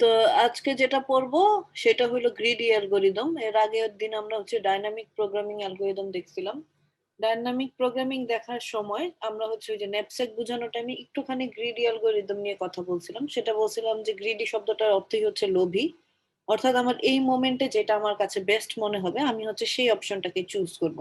তো আজকে যেটা পড়বো সেটা হলো গ্রিডি অ্যালগোরিদম। এর আগের দিন আমরা হচ্ছে ডাইনামিক প্রোগ্রামিং অ্যালগোরিদম দেখছিলাম। ডাইনামিক প্রোগ্রামিং দেখার সময় আমরা হচ্ছে ওই যে ন্যাপস্যাক বোঝানোর টাইমে একটুখানি গ্রিডি অ্যালগোরিদম নিয়ে কথা বলছিলাম। সেটা বলছিলাম যে গ্রিডি শব্দটার অর্থই হচ্ছে লোভী, অর্থাৎ আমার এই মোমেন্টে যেটা আমার কাছে বেস্ট মনে হবে আমি হচ্ছে সেই অপশনটাকে চুজ করব।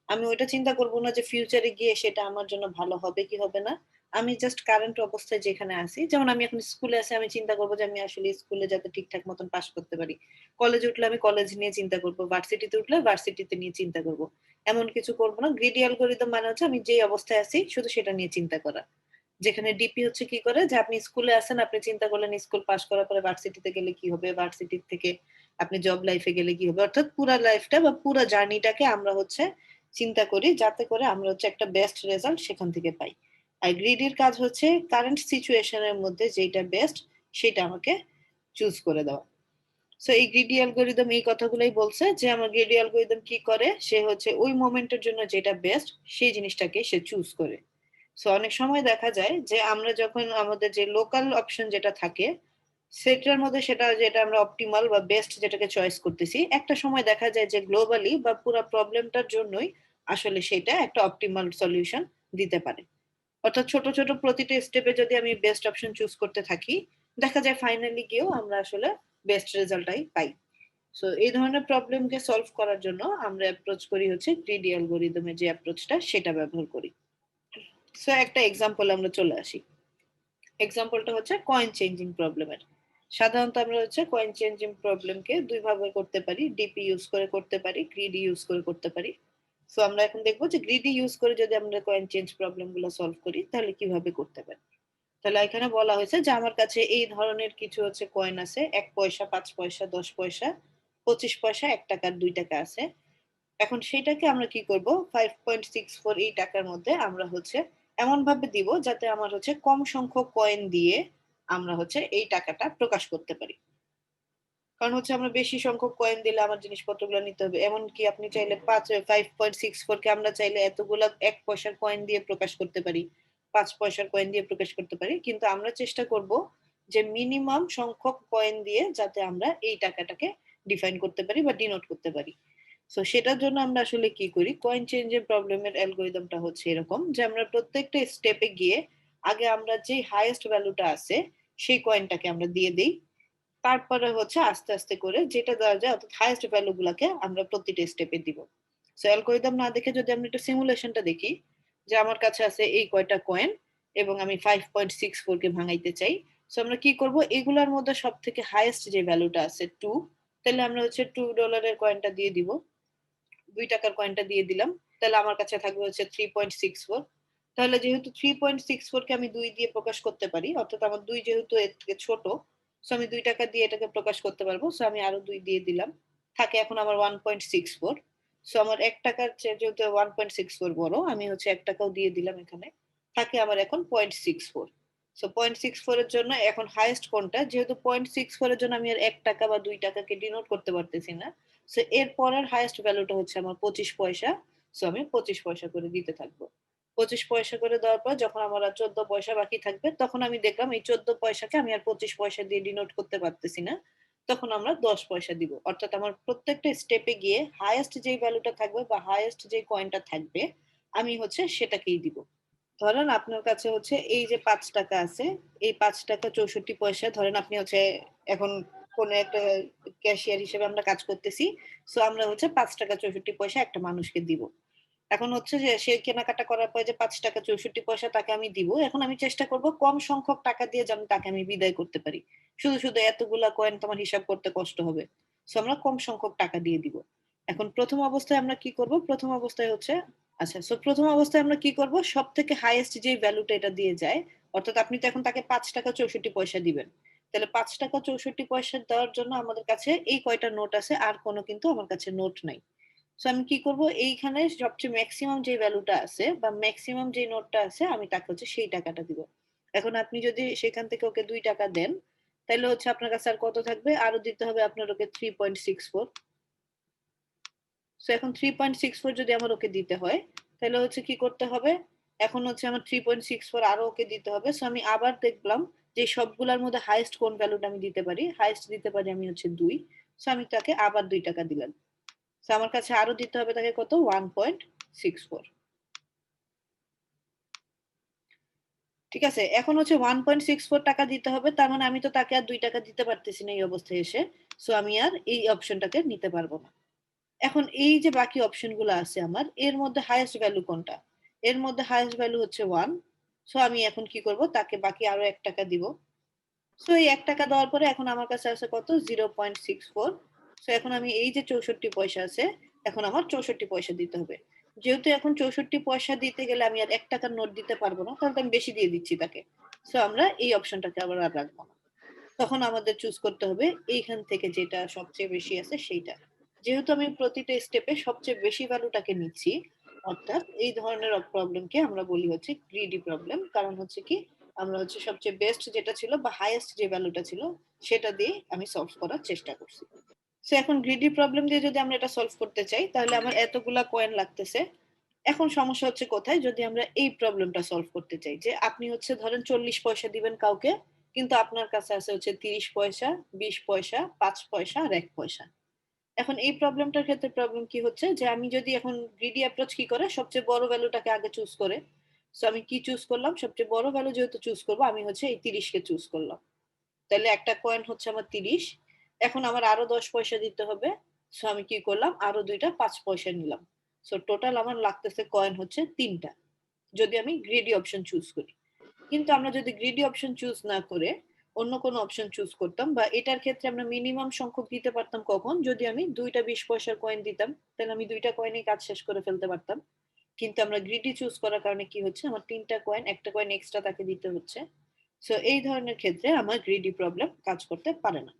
আমি ওইটা চিন্তা করব না যে ফিউচারে গিয়ে সেটা আমার জন্য ভালো হবে কি হবে না। আমি জাস্ট কারেন্ট অবস্থায় যেখানে আছি, যেমন আমি এখন স্কুলে আছি, আমি চিন্তা করবো যে আমি আসলে স্কুলে যাতে ঠিকঠাক মতন পাস করতে পারি। কলেজে উঠলে আমি কলেজ নিয়ে চিন্তা করবো, ভার্সিটিতে উঠলে ভার্সিটিতে নিয়ে চিন্তা করবো। এমন কিছু করবো না। গ্রিডি অ্যালগোরিদম মানে হচ্ছে আমি যে অবস্থায় আছি শুধু সেটা নিয়ে চিন্তা করা। যেখানে ডিপি হচ্ছে কি করে, যে আপনি স্কুলে আছেন, আপনি চিন্তা করলেন স্কুল পাস করার পরে ভার্সিটিতে গেলে কি হবে, ভার্সিটি থেকে আপনি জব লাইফে গেলে কি হবে, অর্থাৎ পুরো লাইফটা বা পুরো জার্নিটাকে আমরা হচ্ছে চিন্তা করি যাতে করে আমরা হচ্ছে একটা বেস্ট রেজাল্ট সেখান থেকে পাই। আর গ্রিডির কাজ হচ্ছে কারেন্ট সিচুয়েশনের মধ্যে যেটা বেস্ট সেটা আমাকে চুজ করে দেওয়া। সো এই গ্রিডি অ্যালগোরিদম এই কথাগুলোই বলছে যে আমার গ্রিডি অ্যালগোরিদম কি করে, সে হচ্ছে ওই মোমেন্টের জন্য যেটা বেস্ট সেই জিনিসটাকে সে চুজ করে। সো অনেক সময় দেখা যায় যে আমরা যখন আমাদের যে লোকাল অপশন যেটা থাকে সেটার মধ্যে সেটা যেটা আমরা অপটিমাল বা বেস্ট যেটাকে চয়েস করতেছি, একটা সময় দেখা যায় যে গ্লোবালি বা পুরো প্রবলেমটার জন্যই আসলে সেটা একটা অপটিমাল সলিউশন দিতে পারে। অর্থাৎ ছোট ছোট প্রতিটা স্টেপে যদি আমি বেস্ট অপশন চুজ করতে থাকি, দেখা যায় ফাইনালি গিয়েও আমরা আসলে বেস্ট রেজাল্টটাই পাই। সো এই ধরনের প্রবলেমকে সলভ করার জন্য আমরা অ্যাপ্রোচ করি হচ্ছে গ্রিডি অ্যালগোরিদমের যে অ্যাপ্রোচটা সেটা ব্যবহার করি। সো একটা এক্সাম্পল আমরা চলে আসি। এক্সাম্পলটা হচ্ছে কয়েন চেঞ্জিং প্রবলেমের। সাধারণত আমরা হচ্ছে কয়েন চেঞ্জিং প্রবলেমকে দুই ভাবে করতে পারি, ডিপি ইউজ করে করতে পারি, গ্রিডি ইউজ করে করতে পারি। সো আমরা এখন দেখবো যে গ্রিডি ইউজ করে যদি আমরা কয়েন চেঞ্জ প্রবলেম গুলো সলভ করি তাহলে কিভাবে করতে পারি। তাহলে এখানে বলা হয়েছে যে আমার কাছে এই ধরনের কিছু হচ্ছে কয়েন আছে, 1 পয়সা, 5 পয়সা, 10 পয়সা, 25 পয়সা, 1 টাকা, 2 টাকা আছে। এখন সেটাকে আমরা কি করব, 5.64 এই টাকার মধ্যে আমরা হচ্ছে এমন ভাবে দিব যাতে আমার হচ্ছে কম সংখ্যক কয়েন দিয়ে আমরা হচ্ছে এই টাকাটা প্রকাশ করতে পারি। কারণ হচ্ছে আমরা বেশি সংখ্যক কয়েন দিলে আমার জিনিসপত্রগুলো নিতে হবে। এমনকি আপনি চাইলে 5.64 কে আমরা চাইলে এতগুলা 1 পয়সার কয়েন দিয়ে প্রকাশ করতে পারি, 5 পয়সার কয়েন দিয়ে প্রকাশ করতে পারি, কিন্তু আমরা চেষ্টা করব যে মিনিমাম সংখ্যক কয়েন দিয়ে যাতে আমরা এই টাকাটাকে ডিফাইন করতে পারি বা ডিনোট করতে পারি। সো সেটার জন্য আমরা আসলে কি করি, কয়েন চেঞ্জের প্রবলেমের অ্যালগোরিদমটা হচ্ছে এরকম যে আমরা প্রত্যেকটা স্টেপে গিয়ে আগে আমরা যে হাইয়েস্ট ভ্যালুটা আছে সেই কয়েনটাকে আমরা দিয়ে দিই। তারপরে হচ্ছে আস্তে আস্তে করে যেটা দেওয়া যায় অর্থাৎ হাইয়েস্ট ভ্যালু গুলাকে আমরা প্রতিটা স্টেপে দিব। সো অ্যালগোরিদম না দেখে যদি আমরা একটু সিমুলেশনটা দেখি, যে আমার কাছে আছে এই কয়টা কয়েন এবং আমি 5.64 কে ভাঙাইতে চাই। সো আমরা কি করব, এগুলার মধ্যে সব থেকে হাইয়েস্ট যে ভ্যালুটা আছে 2, তাহলে আমরা হচ্ছে $2 কয়েনটা দিয়ে দিব, 2 টাকার কয়েনটা দিয়ে দিলাম, তাহলে আমার কাছে থাকবে হচ্ছে 3.64। তাহলে যেহেতু 3.64 কে আমি 2 দিয়ে প্রকাশ করতে পারি, অর্থাৎ আমার 2 যেহেতু এর থেকে ছোট, সো আমি 2 টাকা দিয়ে এটাকে প্রকাশ করতে পারবো। সো আমি আরো 2 দিয়ে দিলাম, থাকে এখন আমার 1.64। সো আমার 1 টাকার চেয়ে যেহেতু 1.64 বড়, আমি হচ্ছে 1 টাকাও দিয়ে দিলাম এখানে, থাকে আমার এখন 0.64। সো 0.64 এর জন্য এখন হাইয়েস্ট কোনটা, যেহেতু 0.64 এর জন্য আমি আর 1 টাকা বা 2 টাকাকে ডিনোট করতে পারতেছি না, সো এর পরের হাইয়েস্ট ভ্যালুটা হচ্ছে আমার 25 পয়সা। সো আমি 25 পয়সা করে দিতে থাকবো। 25 পয়সা করে দেওয়ার পর যখন আমার আর 14 পয়সা বাকি থাকবে, তখন আমি দেখলাম এই 14 পয়সাকে আমি আর 25 পয়সা দিয়ে ডিনোট করতে পারতেছি না, তখন আমরা 10 পয়সা দিব। অর্থাৎ আমার প্রত্যেকটা স্টেপে গিয়ে হাইয়েস্ট যেই ভ্যালুটা থাকবে বা হাইয়েস্ট যে কয়েনটা থাকবে আমি হচ্ছে সেটাকেই দিব। ধরেন আপনার কাছে হচ্ছে এই যে 5 টাকা আছে, এই 5 টাকা 64 পয়সা, ধরেন আপনি হচ্ছে এখন কোন একটা ক্যাশিয়ার হিসেবে আমরা কাজ করতেছি। সো আমরা হচ্ছে 5 টাকা 64 পয়সা একটা মানুষকে দিব। এখন হচ্ছে যে সে কেনাকাটা করার পরে যে 5 টাকা 64 পয়সা তাকে আমি দিব, এখন আমি চেষ্টা করব কম সংখ্যক টাকা দিয়ে যেন তাকে আমি বিদায় করতে পারি। শুধু শুধু এতগুলা কয়েন তোমার হিসাব করতে কষ্ট হবে। সো আমরা কম সংখ্যক টাকা দিয়ে দিব। এখন প্রথম অবস্থায় আমরা কি করব, প্রথম অবস্থায় হচ্ছে, আচ্ছা, সো প্রথম অবস্থায় আমরা কি করব, সব থেকে হাইয়েস্ট যে ভ্যালুটা এটা দিয়ে যায়, অর্থাৎ আপনি তো এখন তাকে 5 টাকা 64 পয়সা দিবেন, তাহলে 5 টাকা 64 পয়সা দেওয়ার জন্য আমাদের কাছে এই কয়টা নোট আছে, আর কোনো কিন্তু আমার কাছে নোট নাই। সো আমি কি করব, এইখানে সবচেয়ে ম্যাক্সিমাম যে ভ্যালুটা আছে বা ম্যাক্সিমাম যে নোটটা আছে আমি তাকে হচ্ছে সেই টাকাটা দিব। এখন আপনি যদি সেখান থেকে ওকে 2 টাকা দেন, তাহলে হচ্ছে আপনার কাছে আর কত থাকবে, আরো দিতে হবে আপনার ওকে 3.64। সো এখন 3.64 যদি আমার ওকে দিতে হয়, তাহলে হচ্ছে কি করতে হবে, এখন হচ্ছে আমার 3.64 আরো ওকে দিতে হবে। সো আমি আবার দেখলাম যে সবগুলোর মধ্যে হাইয়েস্ট কোন ভ্যালুটা আমি দিতে পারি, হাইয়েস্ট দিতে পারি আমি হচ্ছে 2, সো আমি তাকে আবার 2 টাকা দিলাম। সো আমার কাছে আরো দিতে হবে তাকে কত, 1.64। ঠিক আছে, এখন হচ্ছে 1.64 টাকা দিতে হবে, তার মানে আমি তো তাকে আর 2 টাকা দিতে পারতেছি না এই অবস্থায় এসে, সো আমি আর এই অপশনটাকে নিতে পারবো না। এখন এই যে বাকি অপশনগুলো আছে আমার, এর মধ্যে হাইয়েস্ট ভ্যালু কোনটা, এর মধ্যে হাইয়েস্ট ভ্যালু হচ্ছে 1, সো আমি এখন কি করব, তাকে বাকি আরো 1 টাকা দিব। সো এই 1 টাকা দেওয়ার পরে এখন আমার কাছে আছে কত, 0.64। সো এখন আমি এই যে 64 পয়সা আছে, এখন আমার 64 পয়সা দিতে হবে। যেহেতু এখন 64 পয়সা দিতে গেলে আমি আর 1 টাকার নোট দিতে পারবো না, তাহলে আমি বেশি দিয়ে দিচ্ছি তাকে। সো আমরা এই অপশনটাকে আবার আর রাখবো না, তখন আমাদের চুজ করতে হবে এইখান থেকে যেটা সবচেয়ে বেশি আছে সেইটা। যেহেতু আমি প্রতিটা স্টেপে সবচেয়ে বেশি ভ্যালুটাকে নিচ্ছি, অর্থাৎ এই ধরনের প্রবলেমকে আমরা বলি হচ্ছে গ্রিডি প্রবলেম। কারণ হচ্ছে কি, আমরা হচ্ছে সবচেয়ে বেস্ট যেটা ছিল বা হাইয়েস্ট যে ভ্যালুটা ছিল সেটা দিয়ে আমি সলভ করার চেষ্টা করছি। সো এখন গ্রিডি প্রবলেম দিয়ে যদি আমরা এটা সলভ করতে চাই, তাহলে আমার এতগুলা কয়েন লাগতেছে। এখন সমস্যা হচ্ছে কোথায়, যদি আমরা এই প্রবলেমটা সলভ করতে চাই, যে আপনি হচ্ছে ধরেন 40 পয়সা দিবেন কাউকে, কিন্তু আপনার কাছে আছে হচ্ছে 30 পয়সা, 20 পয়সা, 5 পয়সা আর 1 পয়সা। এখন এই প্রবলেমটার ক্ষেত্রে প্রবলেম কি হচ্ছে, যে আমি যদি এখন গ্রিডি অ্যাপ্রোচ কি করে, সবচেয়ে বড় ভ্যালুটাকে আগে চুজ করে। সো আমি কি চুজ করলাম, সবচেয়ে বড় ভ্যালু যেহেতু চুজ করবো, আমি হচ্ছে এই 30 কে চুজ করলাম। তাহলে একটা কয়েন হচ্ছে আমার 30, এখন আমার আরো 10 পয়সা দিতে হবে। সো আমি কি করলাম, আরো দুইটা 5 পয়সা নিলাম। সো টোটাল আমার লাগতেছে কয়েন হচ্ছে 3টা, যদি আমি গ্রিডি অপশন চুজ করি। কিন্তু আমরা যদি গ্রিডি অপশন চুজ না করে অন্য কোনো অপশন চুজ করতাম, বা এটার ক্ষেত্রে আমরা মিনিমাম সংখ্যক দিতে পারতাম কখন, যদি আমি দুইটা 20 পয়সার কয়েন দিতাম, তাহলে আমি দুইটা কয়েনেই কাজ শেষ করে ফেলতে পারতাম। কিন্তু আমরা গ্রিডি চুজ করার কারণে কি হচ্ছে, আমার 3টা কয়েন, একটা কয়েন এক্সট্রা তাকে দিতে হচ্ছে। সো এই ধরনের ক্ষেত্রে আমার গ্রিডি প্রবলেম কাজ করতে পারে না।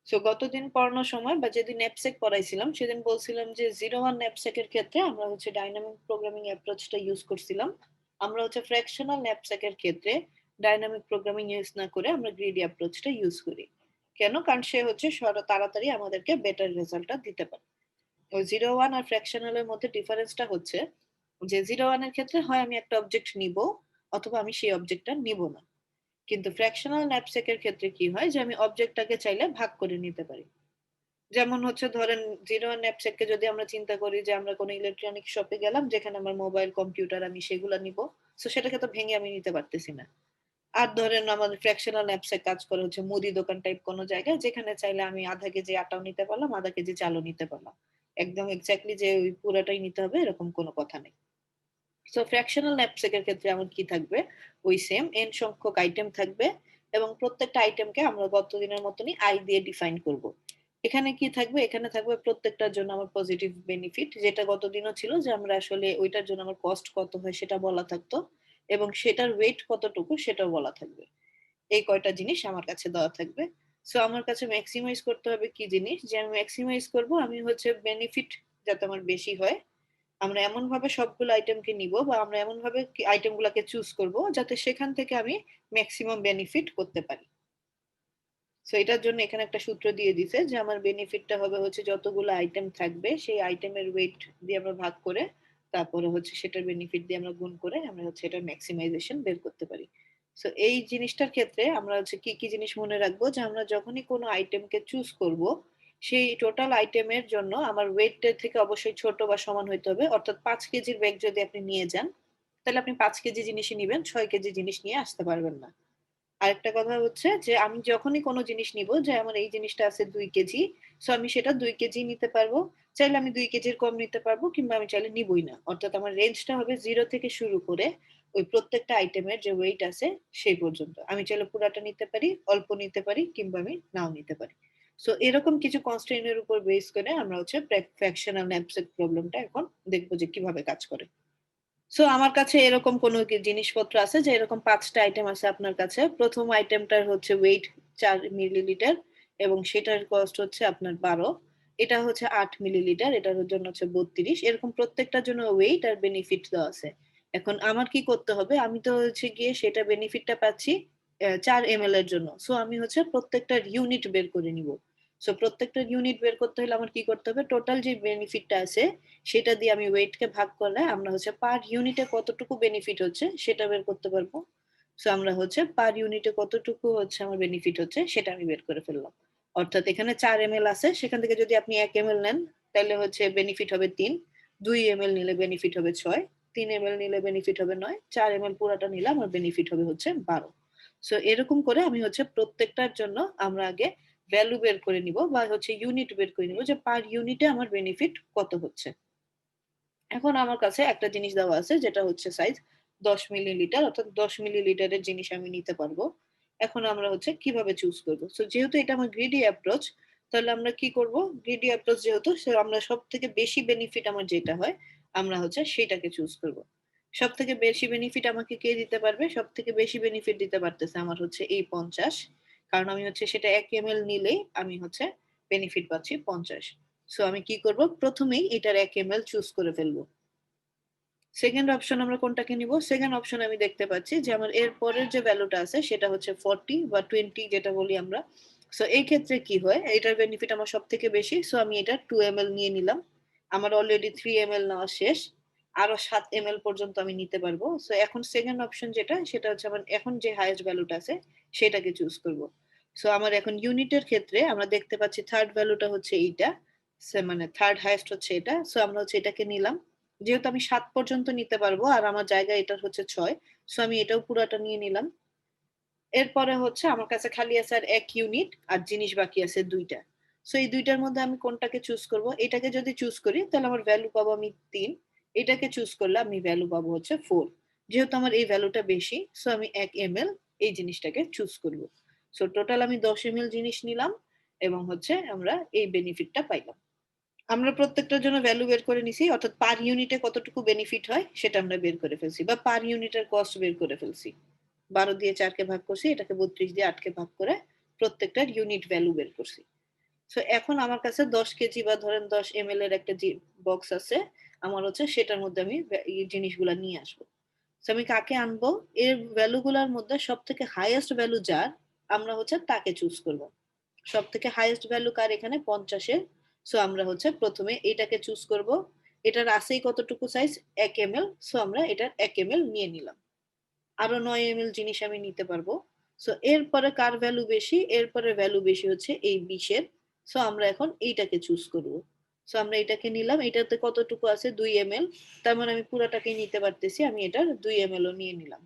সো গতদিন পড়ানোর সময় বা যেদিন ন্যাপসেক পড়াইছিলাম সেদিন বলছিলাম যে 01 ন্যাপসেকের ক্ষেত্রে আমরা হচ্ছে ডাইনামিক প্রোগ্রামিং অ্যাপ্রোচটা ইউজ করছিলাম। আমরা হচ্ছে ফ্র্যাকশনাল ন্যাপসেকের ক্ষেত্রে ডাইনামিক প্রোগ্রামিং ইউজ না করে আমরা গ্রিডি অ্যাপ্রোচটা ইউজ করি। কেন? কারণ সে হচ্ছে তাড়াতাড়ি আমাদেরকে বেটার রেজাল্টটা দিতে পারে। ওই 01 আর ফ্র্যাকশনালের মধ্যে ডিফারেন্সটা হচ্ছে যে 01 এর ক্ষেত্রে হয় আমি একটা অবজেক্ট নিব, অথবা আমি সেই অবজেক্টটা নিব না। কিন্তু ফ্র্যাকশনাল ন্যাপসেকের ক্ষেত্রে কি হয়, যে আমি অবজেক্টটাকে চাইলে ভাগ করে নিতে পারি। যেমন হচ্ছে ধরেন 01 ন্যাপসেককে যদি আমরা চিন্তা করি যে আমরা কোনো ইলেকট্রনিক শপে গেলাম, যেখানে আমার মোবাইল, কম্পিউটার আমি সেগুলো নিব, সো সেটাকে তো ভেঙে আমি নিতে পারতেছি না। আর ধরেন আমাদের ফ্র্যাকশনাল ন্যাপসেক কাজ করে হচ্ছে মুদি দোকান টাইপ কোনো জায়গায়, যেখানে চাইলে আমি আধা কেজি আটাও নিতে পারলাম, আধা কেজি চালও নিতে পারলাম। একদম এক্স্যাক্টলি যে ওই পুরাটাই নিতে হবে এরকম কোনো কথা নেই। সো ফ্র্যাকশনাল ন্যাপসেকের ক্ষেত্রে আমার কি থাকবে, ওই সেম এন সংখ্যক আইটেম থাকবে, এবং প্রত্যেকটা আইটেমকে আমরা গত দিনের মতনই আই দিয়ে ডিফাইন করব। এখানে কি থাকবে, এখানে থাকবে প্রত্যেকটার জন্য আমার পজিটিভ বেনিফিট, যেটা গতদিনও ছিল, যে আমরা আসলে ওইটার জন্য আমার কস্ট কত হয় সেটা বলা থাকতো, এবং সেটার ওয়েট কতটুকু সেটাও বলা থাকবে। এই কয়টা জিনিস আমার কাছে দেওয়া থাকবে। সো আমার কাছে ম্যাক্সিমাইজ করতে হবে কি জিনিস, যে আমি ম্যাক্সিমাইজ করব, আমি হচ্ছে বেনিফিট যাতে আমার বেশি হয়। আমরা এমন ভাবে সবগুলো আইটেমকে নিব, বা আমরা এমন ভাবে আইটেমগুলোকে চুজ করব যাতে সেখান থেকে আমি ম্যাক্সিমাম বেনিফিট করতে পারি। সো এটার জন্য এখানে একটা সূত্র দিয়ে দিছে, যে আমার বেনিফিটটা হবে হচ্ছে যতগুলো আইটেম থাকবে সেই আইটেমের ওয়েট দিয়ে আমরা ভাগ করে, তারপরে হচ্ছে সেটার বেনিফিট দিয়ে আমরা গুণ করে আমরা হচ্ছে এটার ম্যাক্সিমাইজেশন বের করতে পারি। সো এই জিনিসটার ক্ষেত্রে আমরা হচ্ছে কি কি জিনিস মনে রাখবো, যে আমরা যখনই কোনো আইটেমকে চুজ করব, সেই টোটাল আইটেমের জন্য আমার ওয়েটের থেকে অবশ্যই ছোট বা সমান হইতে হবে। অর্থাৎ 5 কেজির ব্যাগ যদি আপনি নিয়ে যান, তাহলে আপনি 5 কেজি জিনিসই নিবেন, 6 কেজি জিনিস নিয়ে আসতে পারবেন না। আরেকটা কথা হচ্ছে যে আমি যখনই কোনো জিনিস নিব, যে আমার এই জিনিসটা আছে 2 কেজি, সো আমি সেটা 2 কেজি নিতে পারবো। চাইলে আমি 2 কেজির কম নিতে পারবো, কিংবা আমি চাইলে নিবই না। অর্থাৎ আমার রেঞ্জটা হবে 0 থেকে শুরু করে ওই প্রত্যেকটা আইটেমের যে ওয়েট আছে সেই পর্যন্ত। আমি চাইলে পুরাটা নিতে পারি, অল্প নিতে পারি, কিংবা আমি নাও নিতে পারি। সো এরকম কিছু কনস্ট্রেইন এর উপর বেস করে আমরা হচ্ছে ফ্র্যাকশনাল ন্যাপসেক প্রবলেমটা এখন দেখবো যে কিভাবে কাজ করে। সো আমার কাছে এরকম কোনো জিনিসপত্র আছে, যে এরকম 5টা আইটেম আছে আপনার কাছে। প্রথম আইটেমটার হচ্ছে ওয়েট 4 মিলিলিটার, এবং সেটার কস্ট হচ্ছে আপনার 12। এটা হচ্ছে 8 মিলিলিটার, এটার জন্য হচ্ছে 32। এরকম প্রত্যেকটার জন্য ওয়েট আর বেনিফিট দেওয়া আছে। এখন আমার কি করতে হবে, আমি তো হচ্ছে গিয়ে সেটা বেনিফিটটা পাচ্ছি 4 ml এর জন্য। সো আমি হচ্ছে প্রত্যেকটার ইউনিট বের করে নিব। সো প্রত্যেকটা ইউনিট বের করতে হলে আমার কি করতে হবে, টোটাল যে বেনিফিটটা আছে সেটা দিয়ে আমি ওয়েটকে ভাগ করলে আমরা হচ্ছে পার ইউনিটে কতটুকু বেনিফিট হচ্ছে সেটা বের করতে পারবো। সো আমরা হচ্ছে পার ইউনিটে কতটুকু হচ্ছে আমার বেনিফিট হচ্ছে সেটা আমি বের করে ফেললাম। অর্থাৎ এখানে 4 ml আছে, সেখান থেকে যদি আপনি 1 ml নেন তাহলে হচ্ছে বেনিফিট হবে 3, 2 ml নিলে বেনিফিট হবে 6, 3 ml নিলে বেনিফিট হবে 9, 4 ml পুরাটা নিলে আমার বেনিফিট হবে হচ্ছে 12। সো এরকম করে আমি হচ্ছে প্রত্যেকটার জন্য আমরা আগে ভ্যালু বের করে নিব বা হচ্ছে ইউনিট বের করে নিব যে পার ইউনিটে আমার বেনিফিট কত হচ্ছে। এখন আমার কাছে একটা জিনিস দেওয়া আছে যেটা হচ্ছে সাইজ 10 মিলিলিটার, অর্থাৎ 10 মিলিলিটারের জিনিস আমি নিতে পারবো। এখন আমরা হচ্ছে কিভাবে চুজ করব? সো যেহেতু এটা আমার গ্রিডি অ্যাপ্রোচ, তাহলে আমরা কি করব? গ্রিডি অ্যাপ্রোচ যেহেতু, আমরা সবথেকে বেশি বেনিফিট আমার যেটা হয় আমরা হচ্ছে সেটাকে চুজ করব। সবথেকে বেশি বেনিফিট আমাকে কে দিতে পারবে? সবথেকে বেশি বেনিফিট দিতে পারতেছে আমার হচ্ছে এই 50, কারণ আমি হচ্ছে সেটা 1 ml নিলেই আমি হচ্ছে বেনিফিট পাচ্ছি 50। সো আমি কি করব? প্রথমেই এটার 1 ml চুজ করে ফেলবো। সেকেন্ড অপশন আমরা কোনটাকে নিব? সেকেন্ড অপশন আমি দেখতে পাচ্ছি যে আমার এর পরের যে ভ্যালুটা আছে সেটা হচ্ছে 40 বা 20 যেটা বলি আমরা। সো এই ক্ষেত্রে কি হয়? এটার বেনিফিট আমার সব থেকে বেশি। সো আমি এটা 2 ml নিয়ে নিলাম। আমার অলরেডি 3 ml নেওয়া শেষ। আরো 7 ml পর্যন্ত আমি নিতে পারবো। সো এখন সেকেন্ড অপশন যেটা, সেটা হচ্ছে আমার এখন যে হাইয়েস্ট ভ্যালুটা আছে সেটাকে চুজ করব। সো আমার এখন ইউনিটের ক্ষেত্রে আমরা দেখতে পাচ্ছি থার্ড ভ্যালুটা হচ্ছে এইটা, মানে থার্ড হাইয়েস্ট হচ্ছে এটা। সো আমরা হচ্ছে এটাকে নিলাম। যেহেতু আমি 7 পর্যন্ত নিতে পারবো আর আমার জায়গা এটা হচ্ছে 6, সো আমি এটাও পুরাটা নিয়ে নিলাম। এরপরে হচ্ছে আমার কাছে খালি আছে আর 1 ইউনিট আর জিনিস বাকি আছে 2টা। সো এই 2টার মধ্যে আমি কোনটাকে চুজ করব? এটাকে যদি চুজ করি তাহলে আমার ভ্যালু পাবো আমি 3, এটাকে চুজ করলে আমি ভ্যালু পাবো হচ্ছে 4। যেহেতু আমার এই ভ্যালুটা বেশি, সো আমি 1 ml এই জিনিসটাকে চুজ করব। সো টোটাল আমি 10 ml জিনিস নিলাম এবং হচ্ছে আমরা এই বেনিফিটটা পাইলাম। আমরা প্রত্যেকটার জন্য ভ্যালু বের করে নিছি, অর্থাৎ পার ইউনিটে কতটুকু বেনিফিট হয় সেটা আমরা বের করে ফেলছি, বা পার ইউনিটের কস্ট বের করে ফেলছি। 12 দিয়ে 4কে ভাগ করছি, এটাকে 32 দিয়ে 8কে ভাগ করে প্রত্যেকটার ইউনিট ভ্যালু বের করছি। সো এখন আমার কাছে 10 কেজি বা ধরেন 10 ml এর একটা বক্স আছে, আমার হচ্ছে সেটার মধ্যে আমি এই জিনিসগুলা নিয়ে আসবো। সো আমি কাকে আনবো? এর ভ্যালুগুলোর মধ্যে সব থেকে হাইয়েস্ট ভ্যালু যার, আমরা হচ্ছে তাকে চুজ করব। সব থেকে হাইয়েস্ট ভ্যালু কার? এখানে 50-এর। সো আমরা হচ্ছে প্রথমে এটাকে চুজ করব। এটার আছেই কতটুকু সাইজ? 1 ml। সো আমরা এটার 1 ml নিয়ে নিলাম। আরো 9 ml জিনিস আমি নিতে পারবো। সো এরপরে কার ভ্যালু বেশি? এরপরে ভ্যালু বেশি হচ্ছে এই 20-এর। সো আমরা এখন এইটাকে চুজ করব। সো আমরা এটাকে নিলাম। এটাতে কতটুকু আছে? 2 ml। তার মানে আমি পুরাটাকেই নিতে পারতেছি। আমি এটার 2 ml ও নিয়ে নিলাম।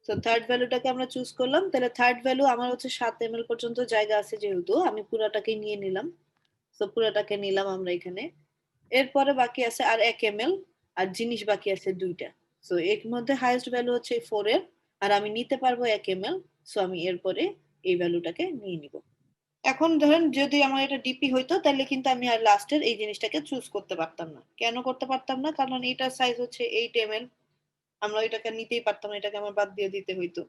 তো থার্ড ভ্যালুটাকে আমরা চুজ করলাম। তাহলে থার্ড ভ্যালু আমার হচ্ছে 7 ml পর্যন্ত জায়গা আছে, যেহেতু আমি পুরাটাকে নিয়ে নিলাম। তো পুরাটাকে নিলাম আমরা এখানে। এরপরে বাকি আছে আর 1 ml আর জিনিস বাকি আছে 2টা। সো এর মধ্যে হাইয়েস্ট ভ্যালু হচ্ছে 4 এর, আর আমি নিতে পারবো 1 ml। সো আমি এরপরে এই ভ্যালুটাকে নিয়ে নিব। এখন ধরেন যদি আমার এটা ডিপি হইতো তাহলে কিন্তু আমি আর লাস্টের এই জিনিসটাকে চুজ করতে পারতাম না। কেন করতে পারতাম না? কারণ এটার সাইজ হচ্ছে 8 ml। আমরা এটাকে নিতেই পারতাম না, এটাকে আমার বাদ দিয়ে দিতে হইতো।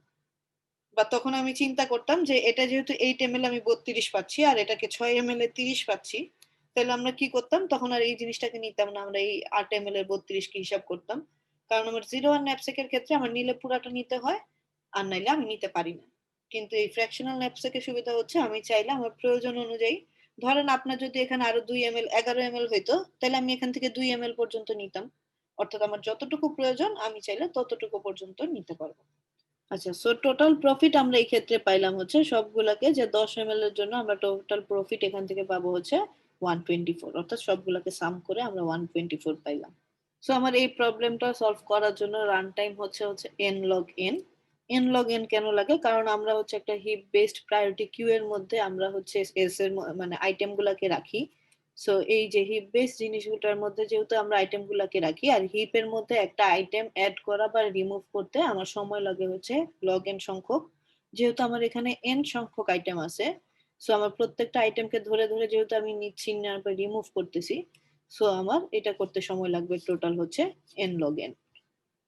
বা তখন আমি চিন্তা করতাম যে এটা যেহেতু 8 ml আমি 32 পাচ্ছি আর এটাকে 6 ml এ 30 পাচ্ছি, তাহলে আমরা কি করতাম? তখন আর এই জিনিসটাকে নিতাম না, আমরা এই 8 ml এর 32 কি হিসাব করতাম। কারণ আমার 01 ন্যাপস্যাকের ক্ষেত্রে আমার নিলে পুরাটা নিতে হয়, আর নাইলে আমি নিতে পারি না। কিন্তু এই ফ্র্যাকশনাল ন্যাপস্যাকের সুবিধা হচ্ছে আমি চাইলে আমার প্রয়োজন অনুযায়ী, ধরেন আপনার যদি এখানে আরো 2 ml 11 ml হইতো, তাহলে আমি এখান থেকে 2 ml পর্যন্ত নিতাম। অর্থাৎ আমার যতটুকু প্রয়োজন আমি চাইলে ততটুকু পর্যন্ত নিতে পারবো। আচ্ছা, সো টোটাল প্রফিট আমরা এই ক্ষেত্রে পাইলাম হচ্ছে সবগুলাকে, যে 10 ml এর জন্য আমরা টোটাল প্রফিট এখান থেকে পাবো হচ্ছে 124, অর্থাৎ সবগুলাকে সাম করে আমরা 124 পাইলাম। সো আমার এই প্রবলেমটা সলভ করার জন্য রান টাইম হচ্ছে হচ্ছে n log n। n log n কেন লাগে? কারণ আমরা হচ্ছে একটা হিপ বেসড প্রায়োরিটি কিউ এর মধ্যে আমরা হচ্ছে এস এর মানে আইটেম গুলাকে রাখি। সো এই যে হিপ বেস জিনিসগুলোর মধ্যে যেহেতু আমরা আইটেম গুলাকে রাখি, আর হিপের মধ্যে একটা আইটেম অ্যাড করা বা রিমুভ করতে আমার সময় লাগে হচ্ছে লগ এন সংখ্যক। যেহেতু আমার এখানে এন সংখ্যক আইটেম আছে, সো আমার প্রত্যেকটা আইটেমকে ধরে ধরে যেহেতু আমি নিচ্ছি, নেওয়ার পর রিমুভ করতেছি, সো আমার এটা করতে সময় লাগবে টোটাল হচ্ছে এন লগ এন।